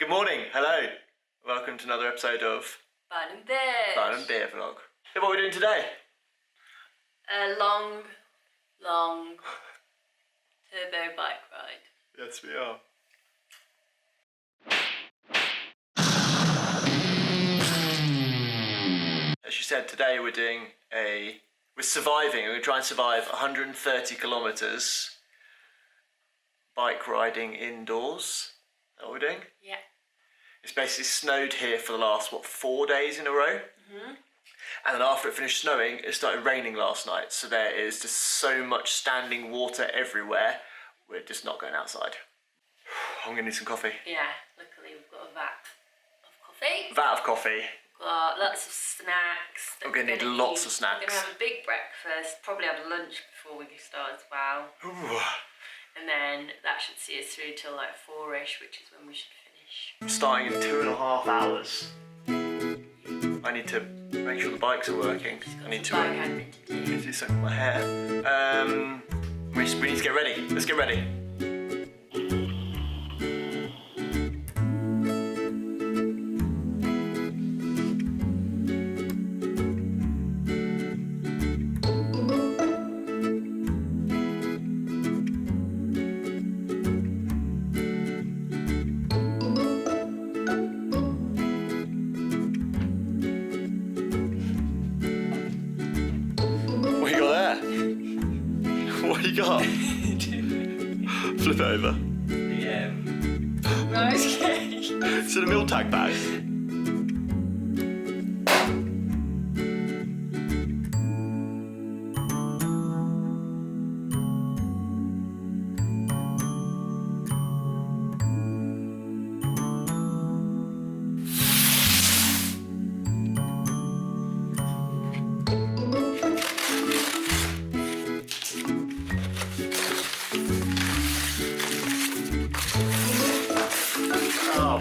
Good morning, hello. Welcome to another episode of Fun and Beer. Fun and Beer Vlog. Hey, what are we doing today? A long turbo bike ride. Yes, we are. As you said, today we're surviving. We're going to try and survive 130 kilometres bike riding indoors. Is that what we're doing? Yeah. It's basically snowed here for the last, 4 days in a row? Mm-hmm. And then after it finished snowing, it started raining last night. So there is just so much standing water everywhere. We're just not going outside. I'm going to need some coffee. Yeah, luckily we've got a vat of coffee. Vat of coffee. Got lots of snacks. We're going to need lots of snacks. We're going to have a big breakfast, probably have lunch before we start as well. Ooh. And then that should see us through till like 4ish, which is when we should finish. I'm starting in 2.5 hours. I need to make sure the bikes are working. I need to do something with my hair. We need to get ready. Let's get ready. What you got? Flip it over. Rice cake. Is it a meal tag bag?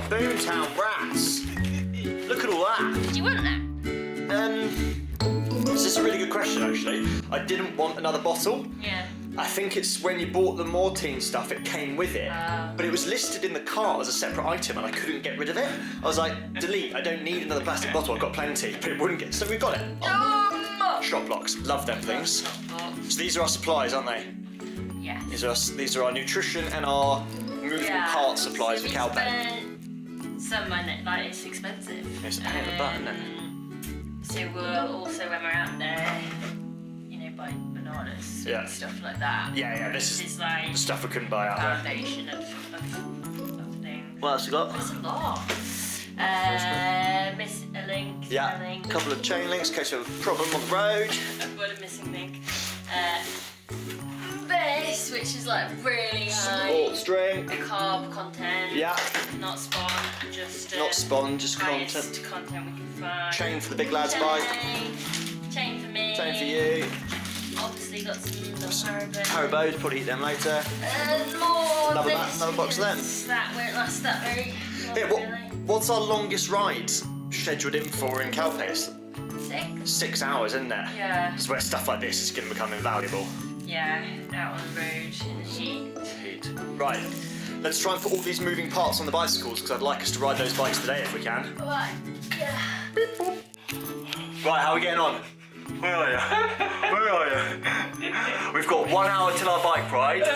Boomtown rats. Look at all that. Did you want that? This is a really good question actually. I didn't want another bottle. Yeah. I think it's when you bought the Mortine stuff, it came with it. But it was listed in the cart as a separate item and I couldn't get rid of it. I was like, delete, I don't need another plastic bottle, I've got plenty. But it wouldn't get, so we've got it. Shop blocks, love them things. So these are our supplies, aren't they? Yeah. These are our nutrition and our movable part supplies for Calpe. Some money, like it's expensive. It's a pain in the butt, isn't it? So we'll also, when we're out there, buy bananas and stuff like that. Yeah, this is like the stuff we couldn't buy out there. Foundation of things. What else you got? There's a lot. Miss a link. Yeah, a couple of chain links in case you have a problem on the road. I've got a missing link. This, which is like really high sports drink. Carb content. Yeah. Not spawn, just not spawn, just content we can find. Chain for the big lads bike. Chain for me. Chain for you. Obviously got some Haribos, probably eat them later. More. Another box of them. That won't last that very long. Yeah, what's our longest ride scheduled in for in Calpe? 6. 6 hours, isn't it? Yeah. Because where stuff like this is going to become invaluable. Yeah, out on the road in the heat. Right, let's try and put all these moving parts on the bicycles because I'd like us to ride those bikes today if we can. Right, yeah. Right, how are we getting on? Where are you? Where are you? We've got 1 hour till our bike ride.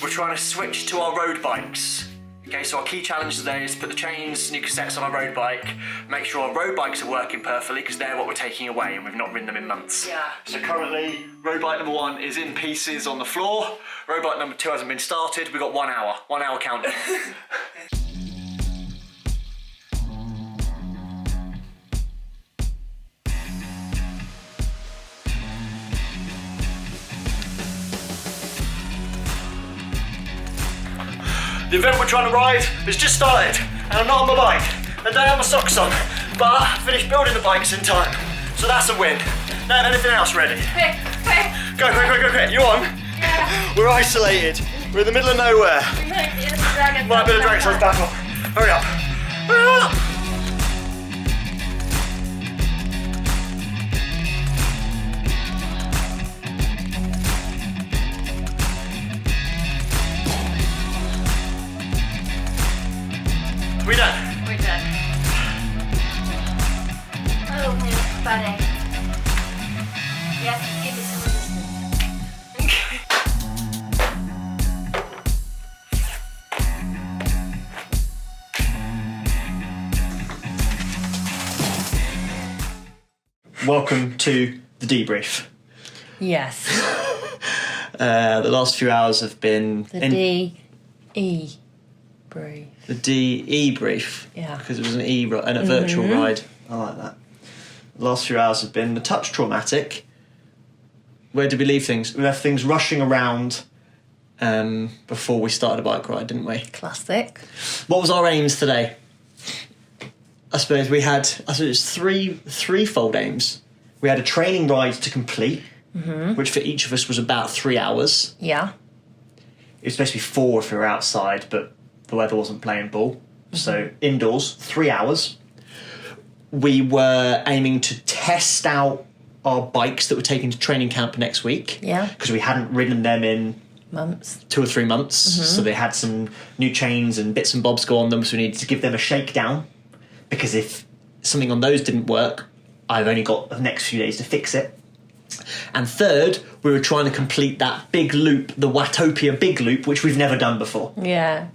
We're trying to switch to our road bikes. Okay, so our key challenge today is to put the chains, new cassettes on our road bike, make sure our road bikes are working perfectly because they're what we're taking away and we've not ridden them in months. Yeah. So currently, road bike number 1 is in pieces on the floor. Road bike number 2 hasn't been started. We've got 1 hour. 1 hour countdown. The event we're trying to ride has just started, and I'm not on my bike. I don't have my socks on, but I finished building the bikes in time, so that's a win. Now, anything else ready? Quick. Go, quick. You on? Yeah. We're isolated. We're in the middle of nowhere. Might be the dragon, so let's back off. Hurry up. We done? We're done. Oh, funny. Yes, give me some resistance. Welcome to the debrief. Yes. The last few hours have been... The D-E brief. The D-E brief. Yeah. Because it was an E and a virtual ride. I like that. The last few hours have been a touch traumatic. Where did we leave things? We left things rushing around before we started a bike ride, didn't we? Classic. What was our aims today? I suppose it was threefold aims. We had a training ride to complete, which for each of us was about 3 hours. Yeah. It was supposed to be 4 if we were outside, but the weather wasn't playing ball. So indoors, 3 hours. We were aiming to test out our bikes that were taken to training camp next week. Yeah. Because we hadn't ridden them in Months. 2 or 3 months. So they had some new chains and bits and bobs go on them, so we needed to give them a shakedown. Because if something on those didn't work, I've only got the next few days to fix it. And third, we were trying to complete that big loop, the Watopia big loop, which we've never done before. Yeah.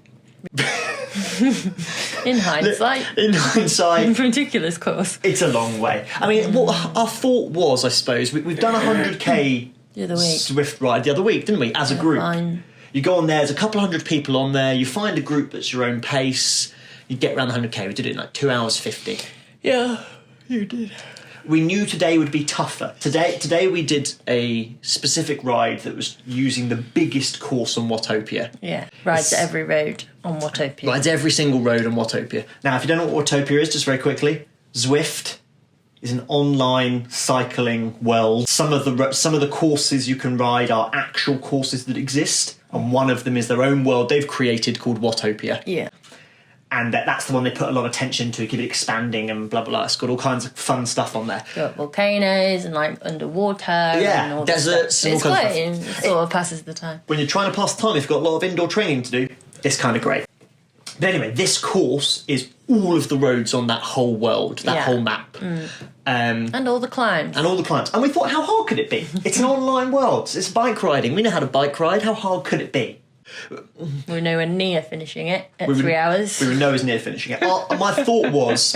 In hindsight. In hindsight. Ridiculous course. It's a long way. I mean, what our thought was, I suppose, we've done a 100k The other week. Zwift ride the other week, didn't we, as a group? Fine. You go on there, there's a couple 100 people on there, you find a group that's your own pace, you get around the 100k. We did it in like 2 hours 50. Yeah, you did. We knew today would be tougher. Today we did a specific ride that was using the biggest course on Watopia. Yeah, rides every road on Watopia. Rides every single road on Watopia. Now, if you don't know what Watopia is, just very quickly, Zwift is an online cycling world. Some of the courses you can ride are actual courses that exist, and one of them is their own world they've created called Watopia. Yeah. And that's the one they put a lot of attention to, keep it expanding and blah, blah, blah. It's got all kinds of fun stuff on there. Got volcanoes and like underwater Yeah, and all deserts that and stuff. all It's kinds of great. It sort of passes the time. When you're trying to pass the time, if you've got a lot of indoor training to do, it's kind of great. But anyway, this course is all of the roads on that whole world, that whole map. And all the climbs. And all the climbs. And we thought, how hard could it be? It's an online world. It's bike riding. We know how to bike ride. How hard could it be? We were nowhere near finishing it at 3 hours. We were nowhere near finishing it. My thought was,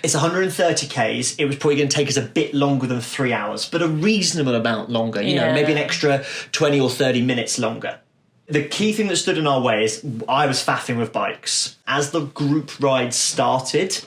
it's 130 Ks. It was probably going to take us a bit longer than 3 hours, but a reasonable amount longer. You know, maybe an extra 20 or 30 minutes longer. The key thing that stood in our way is I was faffing with bikes. As the group ride started...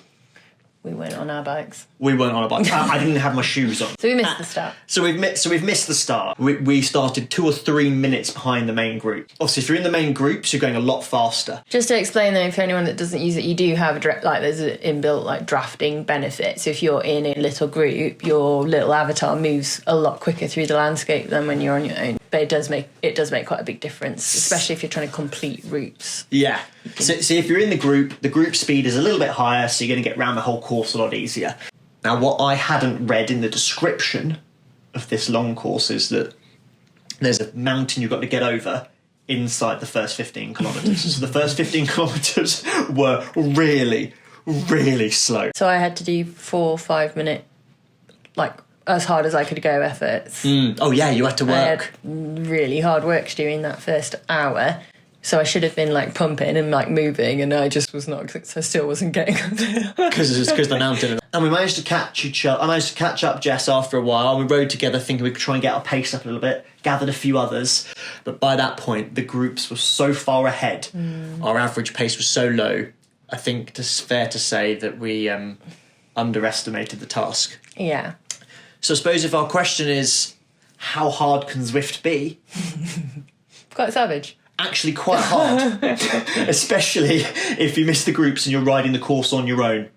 We weren't on our bikes. We weren't on a bike. I didn't have my shoes on. So we missed the start. So we've missed the start. We started 2 or 3 minutes behind the main group. Obviously, if you're in the main groups, you're going a lot faster. Just to explain though, for anyone that doesn't use it, you do have there's an inbuilt like drafting benefit. So if you're in a little group, your little avatar moves a lot quicker through the landscape than when you're on your own. But it does make quite a big difference, especially if you're trying to complete routes. Yeah. So if you're in the group speed is a little bit higher, so you're going to get around the whole course a lot easier. Now, what I hadn't read in the description of this long course is that there's a mountain you've got to get over inside the first 15 kilometres. So the first 15 kilometres were really, really slow. So I had to do 4 or 5 minute, like as hard as I could go efforts. Oh yeah, you had to work. I had really hard work during that first hour. So I should have been like pumping and like moving, and I just was not. So I still wasn't getting up there because the mountain. And we managed to catch each other. I managed to catch up Jess after a while. We rode together, thinking we could try and get our pace up a little bit. Gathered a few others, but by that point, the groups were so far ahead. Our average pace was so low. I think it's fair to say that we underestimated the task. Yeah. So I suppose if our question is, how hard can Zwift be? Quite savage. Actually quite hard, especially if you miss the groups and you're riding the course on your own.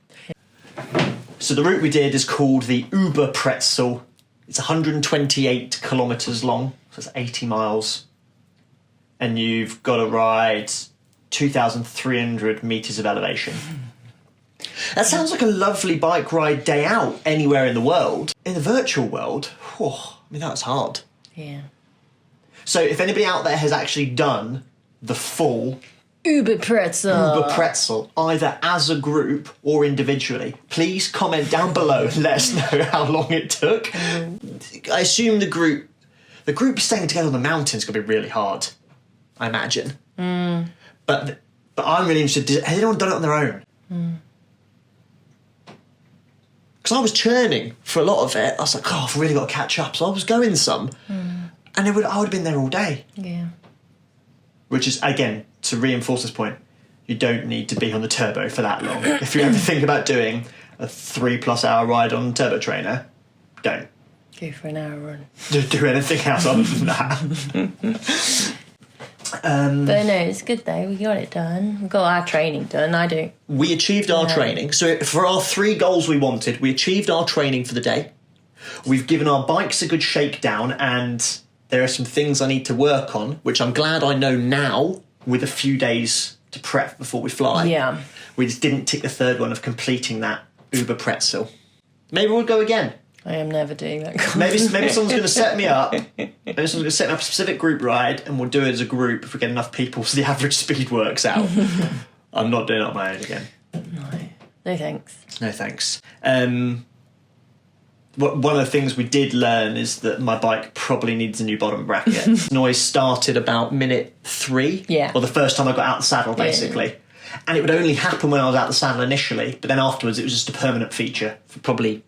So the route we did is called the Uber Pretzel. It's 128 kilometres long, so it's 80 miles. And you've got to ride 2,300 metres of elevation. That sounds like a lovely bike ride day out anywhere in the world. In the virtual world, that's hard. Yeah. So if anybody out there has actually done the full Uber pretzel. Uber pretzel, either as a group or individually. Please comment down below and let us know how long it took. I assume the group staying together on the mountain is going to be really hard, I imagine. But I'm really interested. Has anyone done it on their own? Because I was churning for a lot of it. I was like, oh, I've really got to catch up. So I was going some. And I would have been there all day. Yeah. Which is, again, to reinforce this point, you don't need to be on the turbo for that long. If you ever think about doing a 3+ hour ride on turbo trainer, don't. Go for an hour run. Do anything else other than that. But no, it's good though. We got it done. We got our training done. We achieved our training. So for our 3 goals we wanted, we achieved our training for the day. We've given our bikes a good shakedown, and there are some things I need to work on, which I'm glad I know now with a few days to prep before we fly. Yeah. We just didn't tick the 3rd one of completing that Uber pretzel. Maybe we'll go again. I am never doing that. Maybe someone's going to set me up. Maybe someone's going to set me up a specific group ride, and we'll do it as a group if we get enough people so the average speed works out. I'm not doing it on my own again. No thanks. No thanks. One of the things we did learn is that my bike probably needs a new bottom bracket. Noise started about minute 3. Yeah. Or the first time I got out the saddle, basically. Yeah. And it would only happen when I was out the saddle initially, but then afterwards it was just a permanent feature for probably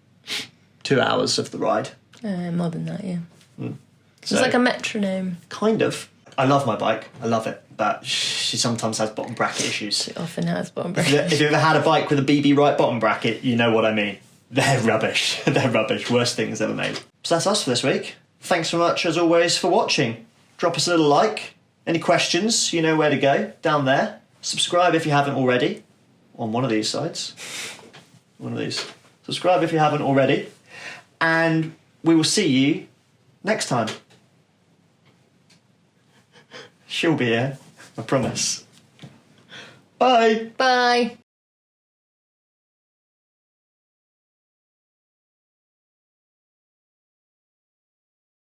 2 hours of the ride. More than that, yeah. So, It's like a metronome. Kind of. I love my bike. I love it. But she sometimes has bottom bracket issues. It often has bottom bracket. If you've ever had a bike with a BB right bottom bracket, you know what I mean. They're rubbish. They're rubbish. Worst things ever made. So that's us for this week. Thanks so much, as always, for watching. Drop us a little like. Any questions, you know where to go. Down there. Subscribe if you haven't already. On one of these sides. One of these. Subscribe if you haven't already. And we will see you next time. She'll be here. I promise. Bye. Bye.